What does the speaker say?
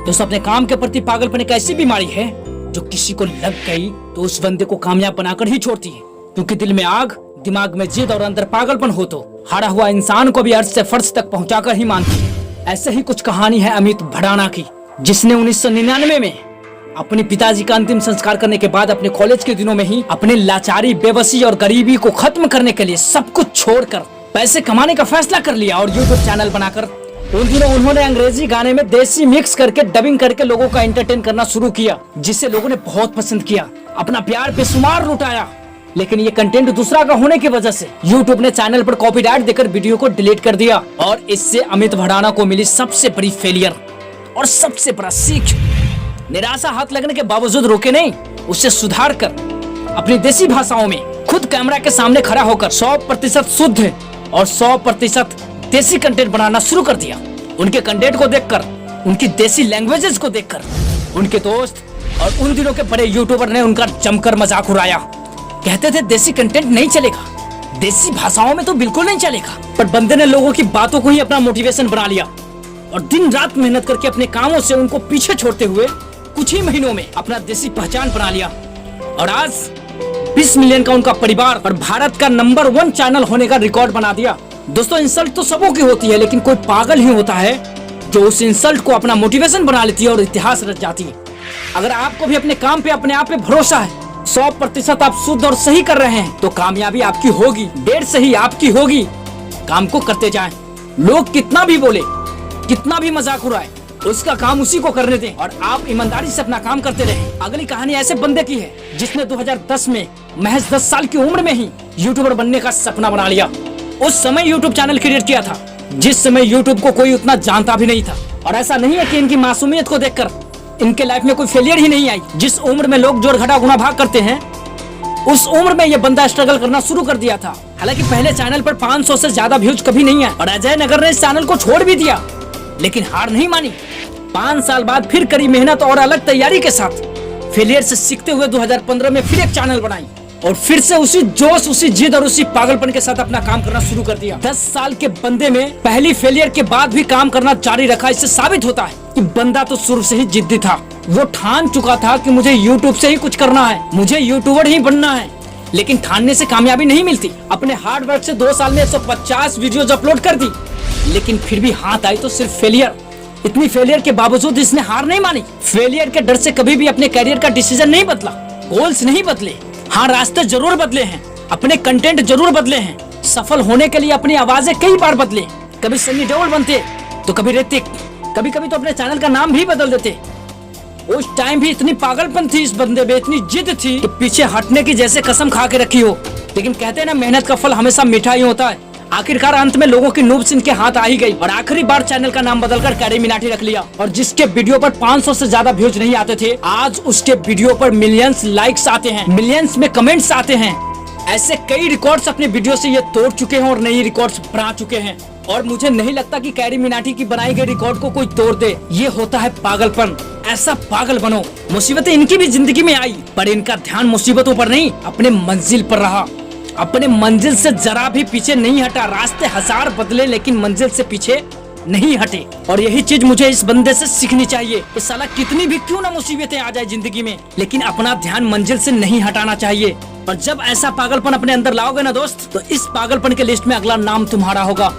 दोस्तों अपने काम के प्रति पागलपन एक ऐसी बीमारी है जो किसी को लग गई तो उस बंदे को कामयाब बनाकर ही छोड़ती है, क्योंकि दिल में आग, दिमाग में जिद और अंदर पागलपन हो तो हारा हुआ इंसान को भी अर्श से फर्श तक पहुंचाकर ही मानती है। ऐसे ही कुछ कहानी है अमित भड़ाना की, जिसने 1999 में अपने पिताजी का अंतिम संस्कार करने के बाद अपने कॉलेज के दिनों में ही अपनी लाचारी, बेबसी और गरीबी को खत्म करने के लिए सब कुछ छोड़कर पैसे कमाने का फैसला कर लिया और यूट्यूब चैनल बनाकर उन दिनों उन्होंने अंग्रेजी गाने में देसी मिक्स करके डबिंग करके लोगों का एंटरटेन करना शुरू किया, जिसे लोगों ने बहुत पसंद किया, अपना प्यार बेशुमार लुटाया। लेकिन ये कंटेंट दूसरा का होने की वजह से यूट्यूब ने चैनल पर कॉपीराइट देकर वीडियो को डिलीट कर दिया और इससे अमित भड़ाना को मिली सबसे बड़ी फेलियर और सबसे बड़ा सीख। निराशा हाथ लगने के बावजूद रोके नहीं, उससे सुधार कर अपनी देसी भाषाओं में खुद कैमरा के सामने खड़ा होकर 100% शुद्ध और 100% देसी कंटेंट बनाना शुरू कर दिया। उनके कंटेंट को देखकर, उनकी देसी लैंग्वेजेस को देखकर उनके दोस्त और उन दिनों के बड़े यूट्यूबर ने उनका जमकर मजाक उड़ाया। कहते थे देसी कंटेंट नहीं चलेगा, देसी भाषाओं में तो बिल्कुल नहीं चलेगा। पर बंदे ने लोगों की बातों को ही अपना मोटिवेशन बना लिया और दिन रात मेहनत करके अपने कामों से उनको पीछे छोड़ते हुए कुछ ही महीनों में अपना देसी पहचान बना लिया और आज 20 मिलियन का उनका परिवार और भारत का नंबर 1 चैनल होने का रिकॉर्ड बना दिया। दोस्तों इंसल्ट तो सबों की होती है, लेकिन कोई पागल ही होता है जो उस इंसल्ट को अपना मोटिवेशन बना लेती है और इतिहास रच जाती है। अगर आपको भी अपने काम पे, अपने आप पे भरोसा है, 100% आप शुद्ध और सही कर रहे हैं, तो कामयाबी आपकी होगी, डेढ़ सही आपकी होगी। काम को करते जाएं, लोग कितना भी बोले, कितना भी मजाक उड़ाए, उसका काम उसी को करने दें और आप ईमानदारी से अपना काम करते रहें। अगली कहानी ऐसे बंदे की है जिसने 2010 में महज 10 साल की उम्र में ही यूट्यूबर बनने का सपना बना लिया। उस समय यूट्यूब चैनल क्रिएट किया था जिस समय यूट्यूब को कोई उतना जानता भी नहीं था। और ऐसा नहीं है कि इनकी मासूमियत को देखकर इनके लाइफ में कोई फेलियर ही नहीं आई। जिस उम्र में लोग जोड़ घटा गुना भाग करते हैं, उस उम्र में ये बंदा स्ट्रगल करना शुरू कर दिया था। हालांकि पहले चैनल पर 500 से ज्यादा व्यूज कभी नहीं आए और अजय नगर ने इस चैनल को छोड़ भी दिया, लेकिन हार नहीं मानी। 5 साल बाद फिर कड़ी मेहनत और अलग तैयारी के साथ फेलियर से सीखते हुए 2015 में फिर एक चैनल बनाई और फिर से उसी जोश, उसी जिद और उसी पागलपन के साथ अपना काम करना शुरू कर दिया। 10 साल के बंदे में पहली फेलियर के बाद भी काम करना जारी रखा। इससे साबित होता है कि बंदा तो शुरू से ही जिद्दी था। वो ठान चुका था कि मुझे यूट्यूब से ही कुछ करना है, मुझे यूट्यूबर ही बनना है। लेकिन ठानने से कामयाबी नहीं मिलती। अपने हार्ड वर्क से 2 साल में 150 वीडियोज अपलोड कर दी, लेकिन फिर भी हाथ आई तो सिर्फ फेलियर। इतनी फेलियर के बावजूद इसने हार नहीं मानी। फेलियर के डर से कभी भी अपने करियर का डिसीजन नहीं बदला, गोल्स नहीं बदले। हाँ, रास्ते जरूर बदले हैं, अपने कंटेंट जरूर बदले हैं। सफल होने के लिए अपनी आवाजें कई बार बदले। कभी सन्नी देओल बनते तो कभी ऋतिक, कभी कभी तो अपने चैनल का नाम भी बदल देते। उस टाइम भी इतनी पागलपन थी इस बंदे में, इतनी जिद थी कि पीछे हटने की जैसे कसम खा के रखी हो। लेकिन कहते हैं ना, मेहनत का फल हमेशा मीठा ही होता है। आखिरकार अंत में लोगों की नूब्स इनके हाथ आ ही गई और आखिरी बार चैनल का नाम बदलकर कैरी मिनाटी रख लिया। और जिसके वीडियो पर 500 से ज्यादा व्यूज नहीं आते थे, आज उसके वीडियो पर मिलियंस लाइक्स आते हैं, मिलियंस में कमेंट्स आते हैं। ऐसे कई रिकॉर्ड्स अपने वीडियो से ये तोड़ चुके हैं और नई रिकॉर्ड्स बना चुके हैं। और मुझे नहीं लगता कि कैरी मिनाटी की बनाई गई रिकॉर्ड को कोई तोड़ दे। ये होता है पागलपन। ऐसा पागल बनो। मुसीबतें इनकी भी जिंदगी में आई, पर इनका ध्यान मुसीबतों पर नहीं, अपने मंजिल पर रहा। अपने मंजिल से जरा भी पीछे नहीं हटा। रास्ते हजार बदले लेकिन मंजिल से पीछे नहीं हटे। और यही चीज मुझे इस बंदे से सीखनी चाहिए। इस साला कितनी भी क्यों ना मुसीबतें आ जाए जिंदगी में, लेकिन अपना ध्यान मंजिल से नहीं हटाना चाहिए। और जब ऐसा पागलपन अपने अंदर लाओगे ना दोस्त, तो इस पागलपन के लिस्ट में अगला नाम तुम्हारा होगा।